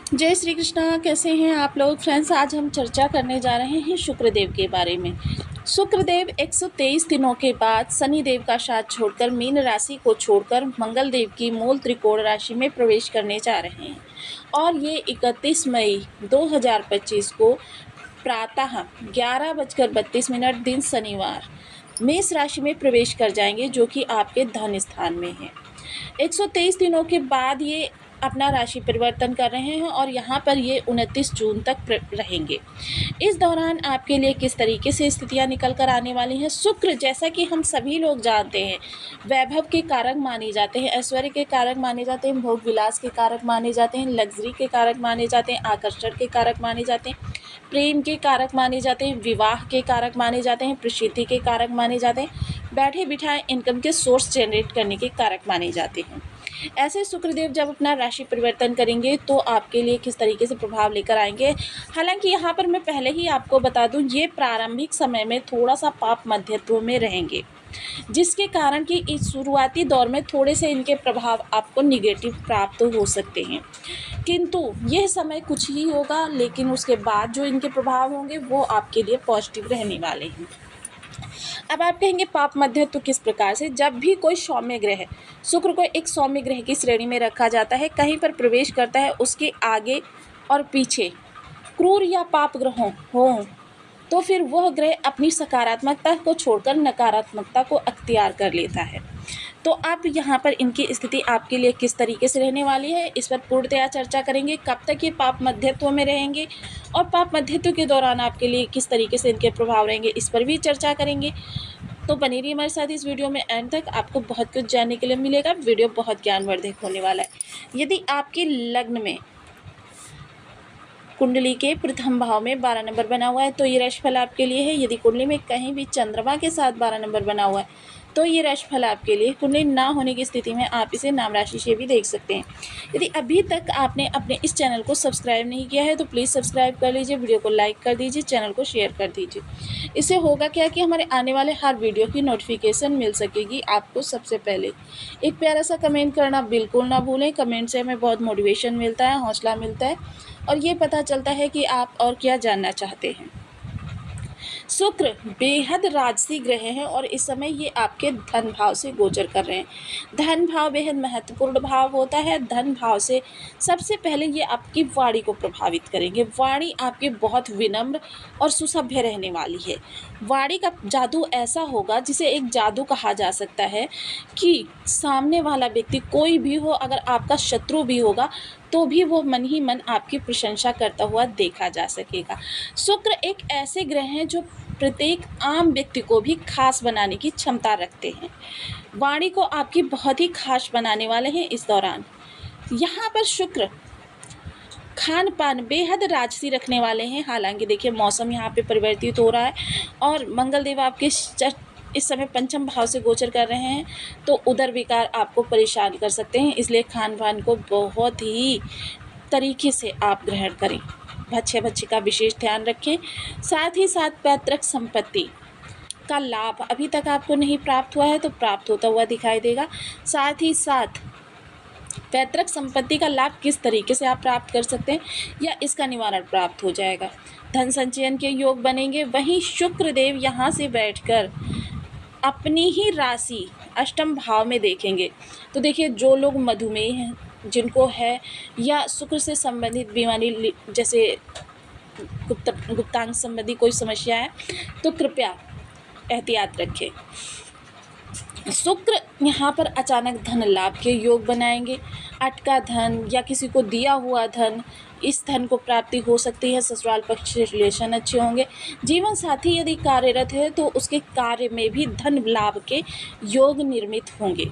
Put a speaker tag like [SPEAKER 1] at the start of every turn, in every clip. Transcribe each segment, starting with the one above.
[SPEAKER 1] जय श्री कृष्णा। कैसे हैं आप लोग फ्रेंड्स। आज हम चर्चा करने जा रहे हैं शुक्रदेव के बारे में। शुक्रदेव 123 दिनों के बाद शनिदेव का साथ छोड़कर मीन राशि को छोड़कर मंगल देव की मूल त्रिकोण राशि में प्रवेश करने जा रहे हैं और ये 31 मई 2025 को प्रातः 11:32 दिन शनिवार मेष राशि में प्रवेश कर जाएंगे, जो कि आपके धन स्थान में है। 123 दिनों के बाद ये अपना राशि परिवर्तन कर रहे हैं और यहाँ पर ये 29 जून तक रहेंगे। इस दौरान आपके लिए किस तरीके से स्थितियाँ निकल कर आने वाली हैं। शुक्र, जैसा कि हम सभी लोग जानते हैं, वैभव के कारक माने जाते हैं, ऐश्वर्य के कारक माने जाते हैं, भोग विलास के कारक माने जाते हैं, लग्जरी के कारक माने जाते हैं, आकर्षण के कारक माने जाते हैं, प्रेम के कारक माने जाते हैं, विवाह के कारक माने जाते हैं, प्रसिद्धि के कारक माने जाते हैं, बैठे बिठाए इनकम के सोर्स जनरेट करने के कारक माने जाते हैं। ऐसे शुक्रदेव जब अपना राशि परिवर्तन करेंगे तो आपके लिए किस तरीके से प्रभाव लेकर आएंगे। हालांकि यहाँ पर मैं पहले ही आपको बता दूँ, ये प्रारंभिक समय में थोड़ा सा पाप मध्यत्व में रहेंगे, जिसके कारण कि इस शुरुआती दौर में थोड़े से इनके प्रभाव आपको निगेटिव प्राप्त हो सकते हैं, किंतु यह समय कुछ ही होगा, लेकिन उसके बाद जो इनके प्रभाव होंगे वो आपके लिए पॉजिटिव रहने वाले हैं। अब आप कहेंगे पाप मध्य तो किस प्रकार से। जब भी कोई सौम्य ग्रह, शुक्र को एक सौम्य ग्रह की श्रेणी में रखा जाता है, कहीं पर प्रवेश करता है, उसके आगे और पीछे क्रूर या पाप ग्रहों हों तो फिर वह ग्रह अपनी सकारात्मकता को छोड़कर नकारात्मकता को अख्तियार कर लेता है। तो आप यहाँ पर इनकी स्थिति आपके लिए किस तरीके से रहने वाली है, इस पर पूर्णतया चर्चा करेंगे। कब तक ये पाप मध्यत्व में रहेंगे और पाप मध्यत्व के दौरान आपके लिए किस तरीके से इनके प्रभाव रहेंगे, इस पर भी चर्चा करेंगे। तो बनी रहिए हमारे साथ इस वीडियो में एंड तक, आपको बहुत कुछ जानने के लिए मिलेगा। वीडियो बहुत ज्ञानवर्धक होने वाला है। यदि आपके लग्न में कुंडली के प्रथम भाव में 12 नंबर बना हुआ है तो ये राशिफल आपके लिए है। यदि कुंडली में कहीं भी चंद्रमा के साथ 12 नंबर बना हुआ है तो ये राशिफल आपके लिए। कुंडली ना होने की स्थिति में आप इसे नाम राशि से भी देख सकते हैं। यदि अभी तक आपने अपने इस चैनल को सब्सक्राइब नहीं किया है तो प्लीज़ सब्सक्राइब कर लीजिए, वीडियो को लाइक कर दीजिए, चैनल को शेयर कर दीजिए। इससे होगा क्या कि हमारे आने वाले हर वीडियो की नोटिफिकेशन मिल सकेगी आपको सबसे पहले। एक प्यारा सा कमेंट करना बिल्कुल ना भूलें। कमेंट से हमें बहुत मोटिवेशन मिलता है, हौसला मिलता है और ये पता चलता है कि आप और क्या जानना चाहते हैं। शुक्र बेहद राजसी ग्रह हैं और इस समय ये आपके धन भाव से गोचर कर रहे हैं। धन भाव बेहद महत्वपूर्ण भाव होता है। धन भाव से सबसे पहले ये आपकी वाणी को प्रभावित करेंगे। वाणी आपकी बहुत विनम्र और सुसभ्य रहने वाली है। वाणी का जादू ऐसा होगा जिसे एक जादू कहा जा सकता है कि सामने वाला व्यक्ति कोई भी हो, अगर आपका शत्रु भी होगा तो भी वो मन ही मन आपकी प्रशंसा करता हुआ देखा जा सकेगा। शुक्र एक ऐसे ग्रह हैं जो प्रत्येक आम व्यक्ति को भी खास बनाने की क्षमता रखते हैं। वाणी को आपकी बहुत ही खास बनाने वाले हैं इस दौरान। यहाँ पर शुक्र खान पान बेहद राजसी रखने वाले हैं। हालांकि देखिए मौसम यहाँ पे परिवर्तित हो रहा है और मंगल देव आपके इस समय पंचम भाव से गोचर कर रहे हैं, तो उदर विकार आपको परेशान कर सकते हैं। इसलिए खान पान को बहुत ही तरीके से आप ग्रहण करें। बच्चे का विशेष ध्यान रखें। साथ ही साथ पैतृक संपत्ति का लाभ अभी तक आपको नहीं प्राप्त हुआ है तो प्राप्त होता हुआ दिखाई देगा। साथ ही साथ पैतृक संपत्ति का लाभ किस तरीके से आप प्राप्त कर सकते हैं या इसका निवारण प्राप्त हो जाएगा। धन संचयन के योग बनेंगे। वहीं शुक्रदेव यहाँ से बैठकर अपनी ही राशि अष्टम भाव में देखेंगे। तो देखिए जो लोग मधुमेह हैं, जिनको है या शुक्र से संबंधित बीमारी जैसे गुप्तांग संबंधी कोई समस्या है तो कृपया एहतियात रखें। शुक्र यहाँ पर अचानक धन लाभ के योग बनाएंगे। अटका धन या किसी को दिया हुआ धन, इस धन को प्राप्ति हो सकती है। ससुराल पक्ष से रिलेशन अच्छे होंगे। जीवन साथी यदि कार्यरत है तो उसके कार्य में भी धन लाभ के योग निर्मित होंगे।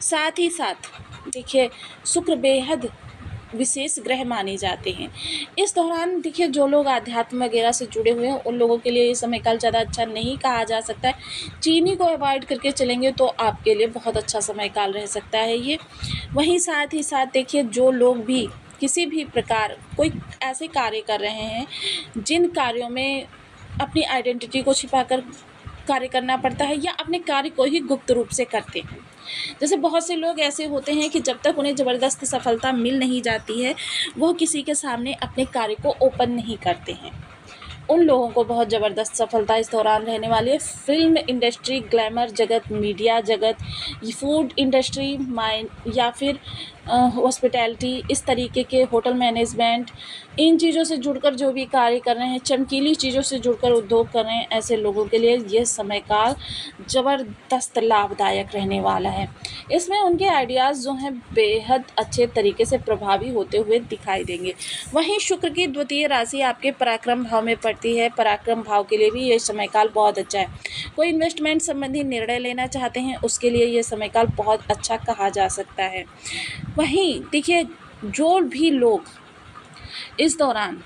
[SPEAKER 1] साथ ही साथ देखिए शुक्र बेहद विशेष ग्रह माने जाते हैं। इस दौरान देखिए जो लोग अध्यात्म वगैरह से जुड़े हुए हैं उन लोगों के लिए ये समय काल ज़्यादा अच्छा नहीं कहा जा सकता है। चीनी को अवॉइड करके चलेंगे तो आपके लिए बहुत अच्छा समय काल रह सकता है ये। वहीं साथ ही साथ देखिए जो लोग भी किसी भी प्रकार कोई ऐसे कार्य कर रहे हैं जिन कार्यों में अपनी आइडेंटिटी को छिपाकर कार्य करना पड़ता है या अपने कार्य को ही गुप्त रूप से करते हैं जैसे बहुत से लोग ऐसे होते हैं कि जब तक उन्हें ज़बरदस्त सफलता मिल नहीं जाती है, वो किसी के सामने अपने कार्य को ओपन नहीं करते हैं। उन लोगों को बहुत ज़बरदस्त सफलता इस दौरान रहने वाली है। फ़िल्म इंडस्ट्री, ग्लैमर जगत, मीडिया जगत, फूड इंडस्ट्री, माइन या फिर हॉस्पिटैलिटी, इस तरीके के होटल मैनेजमेंट, इन चीज़ों से जुड़कर जो भी कार्य कर रहे हैं, चमकीली चीज़ों से जुड़कर उद्योग कर रहे हैं, ऐसे लोगों के लिए ये समय काल ज़बरदस्त लाभदायक रहने वाला है। इसमें उनके आइडियाज़ जो हैं बेहद अच्छे तरीके से प्रभावी होते हुए दिखाई देंगे। वहीं शुक्र की द्वितीय राशि आपके पराक्रम भाव में पड़ती है। पराक्रम भाव के लिए भी ये समय काल बहुत अच्छा है। कोई इन्वेस्टमेंट संबंधी निर्णय लेना चाहते हैं, उसके लिए ये समय काल बहुत अच्छा कहा जा सकता है। वहीं देखिए, जो भी लोग इस दौरान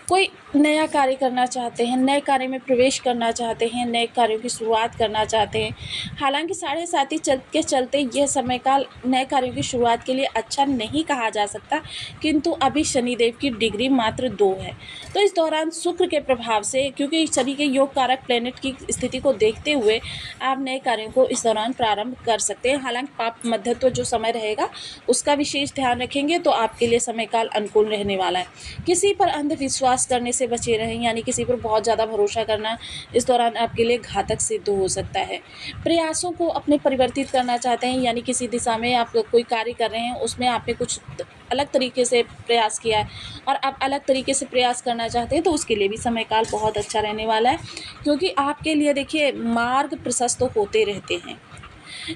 [SPEAKER 1] कोई नया कार्य करना चाहते हैं, नए कार्य में प्रवेश करना चाहते हैं, नए कार्यों की शुरुआत करना चाहते हैं, हालांकि 7.5 के चलते यह समय काल नए कार्यों की शुरुआत के लिए अच्छा नहीं कहा जा सकता, किंतु अभी शनिदेव की डिग्री मात्र 2 है। तो इस दौरान शुक्र के प्रभाव से, क्योंकि शनि के योग कारक प्लेनेट की स्थिति को देखते हुए आप नए कार्यों को इस दौरान प्रारंभ कर सकते हैं। हालांकि पाप मध्यत्व जो समय रहेगा उसका विशेष ध्यान रखेंगे तो आपके लिए समय काल अनुकूल रहने वाला है। किसी पर अंधविश्वास करने से बचे रहें, यानी किसी पर बहुत ज़्यादा भरोसा करना इस दौरान आपके लिए घातक सिद्ध हो सकता है। प्रयासों को अपने परिवर्तित करना चाहते हैं, यानी किसी दिशा में आप कोई कार्य कर रहे हैं, उसमें आपने कुछ अलग तरीके से प्रयास किया है और आप अलग तरीके से प्रयास करना चाहते हैं, तो उसके लिए भी समय काल बहुत अच्छा रहने वाला है, क्योंकि आपके लिए देखिए मार्ग प्रशस्त होते रहते हैं।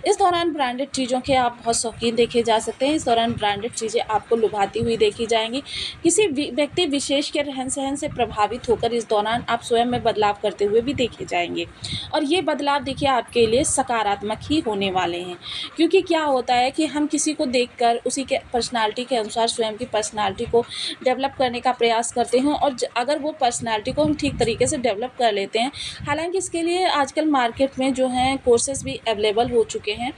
[SPEAKER 1] इस दौरान ब्रांडेड चीज़ों के आप बहुत शौकीन देखे जा सकते हैं। इस दौरान ब्रांडेड चीज़ें आपको लुभाती हुई देखी जाएंगी। किसी व्यक्ति विशेष के रहन सहन से प्रभावित होकर इस दौरान आप स्वयं में बदलाव करते हुए भी देखे जाएंगे, और ये बदलाव देखिए आपके लिए सकारात्मक ही होने वाले हैं। क्योंकि क्या होता है कि हम किसी को देखकर उसी के पर्सनालिटी के अनुसार स्वयं की पर्सनालिटी को डेवलप करने का प्रयास करते हैं, और अगर वो पर्सनालिटी को हम ठीक तरीके से डेवलप कर लेते हैं, हालांकि इसके लिए आजकल मार्केट में जो हैं कोर्सेज भी अवेलेबल हो चुके हैं,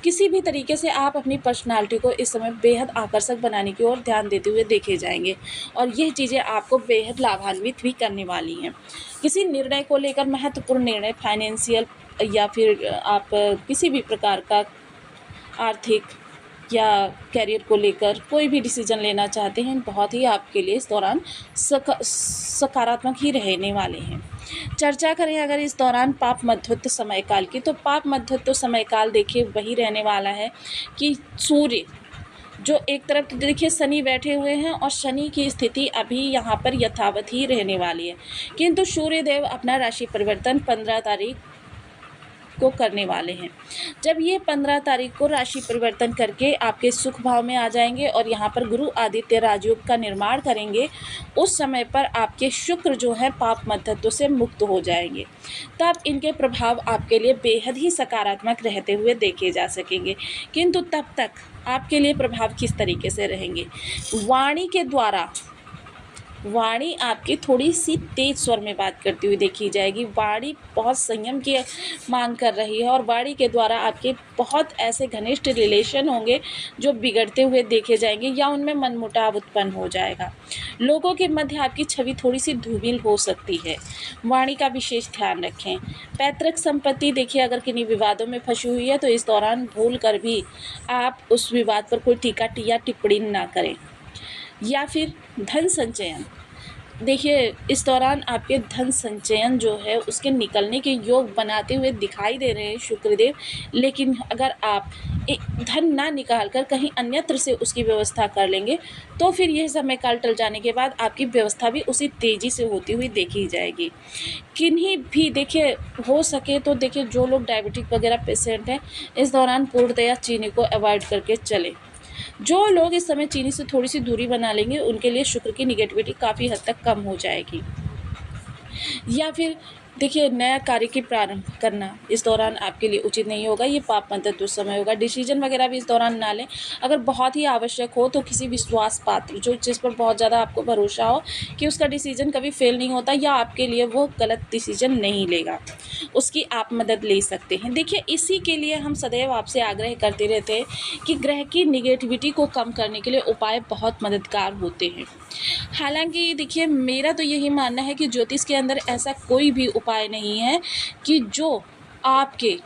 [SPEAKER 1] किसी भी तरीके से आप अपनी पर्सनालिटी को इस समय बेहद आकर्षक बनाने की ओर ध्यान देते हुए देखे जाएंगे, और यह चीज़ें आपको बेहद लाभान्वित भी करने वाली हैं। किसी निर्णय को लेकर, महत्वपूर्ण निर्णय, फाइनेंशियल या फिर आप किसी भी प्रकार का आर्थिक या करियर को लेकर कोई भी डिसीजन लेना चाहते हैं, बहुत ही आपके लिए इस दौरान सकारात्मक ही रहने वाले हैं। चर्चा करें अगर इस दौरान पाप मध्यत्व समय काल की, तो पाप मध्यत्व समय काल देखिए वही रहने वाला है कि सूर्य जो एक तरफ तो देखिए शनि बैठे हुए हैं, और शनि की स्थिति अभी यहाँ पर यथावत ही रहने वाली है, किंतु सूर्यदेव अपना राशि परिवर्तन 15 तारीख को करने वाले हैं। जब ये 15 तारीख को राशि परिवर्तन करके आपके सुख भाव में आ जाएंगे और यहाँ पर गुरु आदित्य राजयोग का निर्माण करेंगे, उस समय पर आपके शुक्र जो है पाप मध्यत्व से मुक्त हो जाएंगे। तब इनके प्रभाव आपके लिए बेहद ही सकारात्मक रहते हुए देखे जा सकेंगे। किंतु तब तक आपके लिए प्रभाव किस तरीके से रहेंगे? वाणी के द्वारा, वाणी आपकी थोड़ी सी तेज स्वर में बात करती हुई देखी जाएगी। वाणी बहुत संयम की मांग कर रही है, और वाणी के द्वारा आपके बहुत ऐसे घनिष्ठ रिलेशन होंगे जो बिगड़ते हुए देखे जाएंगे, या उनमें मनमुटाव उत्पन्न हो जाएगा। लोगों के मध्य आपकी छवि थोड़ी सी धूमिल हो सकती है, वाणी का विशेष ध्यान रखें। पैतृक संपत्ति देखिए अगर किन्हीं विवादों में फंसी हुई है, तो इस दौरान भूल कर भी आप उस विवाद पर कोई टीका या टिप्पणी ना करें। या फिर धन संचयन, देखिए इस दौरान आपके धन संचयन जो है उसके निकलने के योग बनाते हुए दिखाई दे रहे हैं शुक्रदेव, लेकिन अगर आप धन ना निकाल कर कहीं अन्यत्र से उसकी व्यवस्था कर लेंगे, तो फिर यह समय काल टल जाने के बाद आपकी व्यवस्था भी उसी तेज़ी से होती हुई देखी जाएगी। किन्हीं भी देखिए हो सके तो देखिए जो लोग डायबिटिक वगैरह पेशेंट हैं, इस दौरान पूर्णतया चीनी को अवॉइड करके चलें। जो लोग इस समय चीनी से थोड़ी सी दूरी बना लेंगे, उनके लिए शुक्र की निगेटिविटी काफ़ी हद तक कम हो जाएगी। या फिर देखिए नया कार्य की प्रारंभ करना इस दौरान आपके लिए उचित नहीं होगा, ये पाप मध्यत्व समय होगा। डिसीजन वगैरह भी इस दौरान ना लें। अगर बहुत ही आवश्यक हो तो किसी विश्वास पात्र, जो जिस पर बहुत ज़्यादा आपको भरोसा हो कि उसका डिसीजन कभी फेल नहीं होता या आपके लिए वो गलत डिसीजन नहीं लेगा, उसकी आप मदद ले सकते हैं। देखिए इसी के लिए हम सदैव आपसे आग्रह करते रहते हैं कि ग्रह की निगेटिविटी को कम करने के लिए उपाय बहुत मददगार होते हैं। हालांकि देखिए मेरा तो यही मानना है कि ज्योतिष के अंदर ऐसा कोई भी उपाय नहीं है कि जो आपके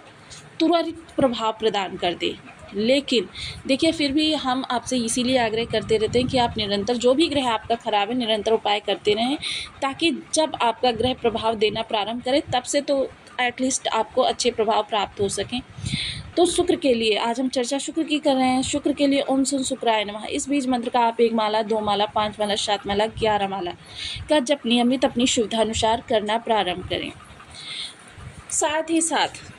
[SPEAKER 1] त्वरित प्रभाव प्रदान कर दे। लेकिन देखिए फिर भी हम आपसे इसीलिए आग्रह करते रहते हैं कि आप निरंतर जो भी ग्रह आपका खराब है निरंतर उपाय करते रहें, ताकि जब आपका ग्रह प्रभाव देना प्रारंभ करे तब से तो एटलीस्ट आपको अच्छे प्रभाव प्राप्त हो सकें। तो शुक्र के लिए आज हम चर्चा शुक्र की कर रहे हैं। शुक्र के लिए ओम सुन शुक्राय नमः इस बीज मंत्र का आप 1 माला, 2 माला, 5 माला, 7 माला, 11 माला का जप नियमित अपनी सुविधानुसार करना प्रारंभ करें। साथ ही साथ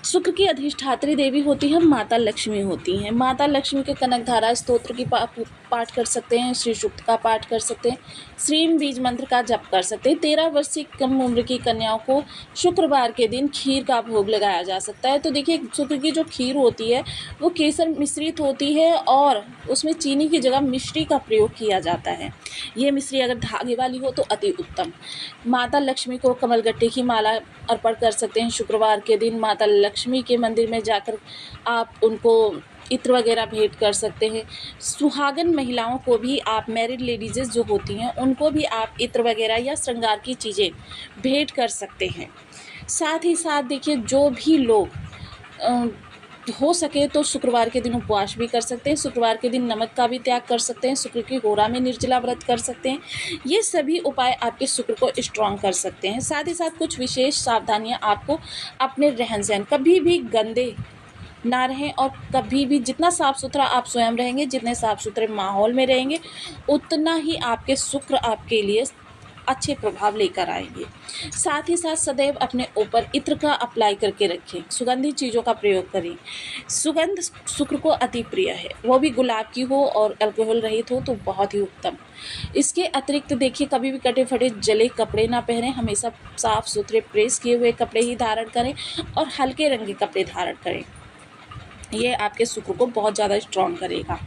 [SPEAKER 1] शुक्र की अधिष्ठात्री देवी होती है माता लक्ष्मी होती हैं। माता लक्ष्मी के कनकधारा स्तोत्र की पाठ कर सकते हैं, श्री सूक्त का पाठ कर सकते हैं, श्रीम बीज मंत्र का जप कर सकते हैं। 13 वर्ष से कम उम्र की कन्याओं को शुक्रवार के दिन खीर का भोग लगाया जा सकता है। तो देखिए शुक्र की जो खीर होती है वो केसर मिश्रित होती है और उसमें चीनी की जगह मिश्री का प्रयोग किया जाता है। ये मिश्री अगर धागे वाली हो तो अति उत्तम। माता लक्ष्मी को कमलगट्टे की माला अर्पण कर सकते हैं शुक्रवार के दिन। माता लक्ष्मी के मंदिर में जाकर आप उनको इत्र वगैरह भेंट कर सकते हैं। सुहागन महिलाओं को भी आप, मैरिड लेडीज़ जो होती हैं उनको भी आप इत्र वगैरह या श्रृंगार की चीज़ें भेंट कर सकते हैं। साथ ही साथ देखिए जो भी लोग हो सके तो शुक्रवार के दिन उपवास भी कर सकते हैं। शुक्रवार के दिन नमक का भी त्याग कर सकते हैं। शुक्र की होरा में निर्जला व्रत कर सकते हैं। ये सभी उपाय आपके शुक्र को स्ट्रॉन्ग कर सकते हैं। साथ ही साथ कुछ विशेष सावधानियां आपको अपने रहन सहन, कभी भी गंदे ना रहें और कभी भी जितना साफ़ सुथरा आप स्वयं रहेंगे, जितने साफ़ सुथरे माहौल में रहेंगे उतना ही आपके शुक्र आपके लिए अच्छे प्रभाव लेकर आएंगे। साथ ही साथ सदैव अपने ऊपर इत्र का अप्लाई करके रखें, सुगंधित चीज़ों का प्रयोग करें। सुगंध शुक्र को अति प्रिय है, वो भी गुलाब की हो और अल्कोहल रहित हो तो बहुत ही उत्तम। इसके अतिरिक्त देखिए कभी भी कटे फटे जले कपड़े ना पहनें, हमेशा साफ़ सुथरे प्रेस किए हुए कपड़े ही धारण करें और हल्के रंग के कपड़े धारण करें। ये आपके शुक्र को बहुत ज़्यादा स्ट्रॉन्ग करेगा।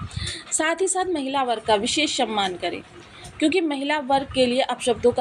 [SPEAKER 1] साथ ही साथ महिला वर्ग का विशेष सम्मान करें, क्योंकि महिला वर्ग के लिए अपशब्दों का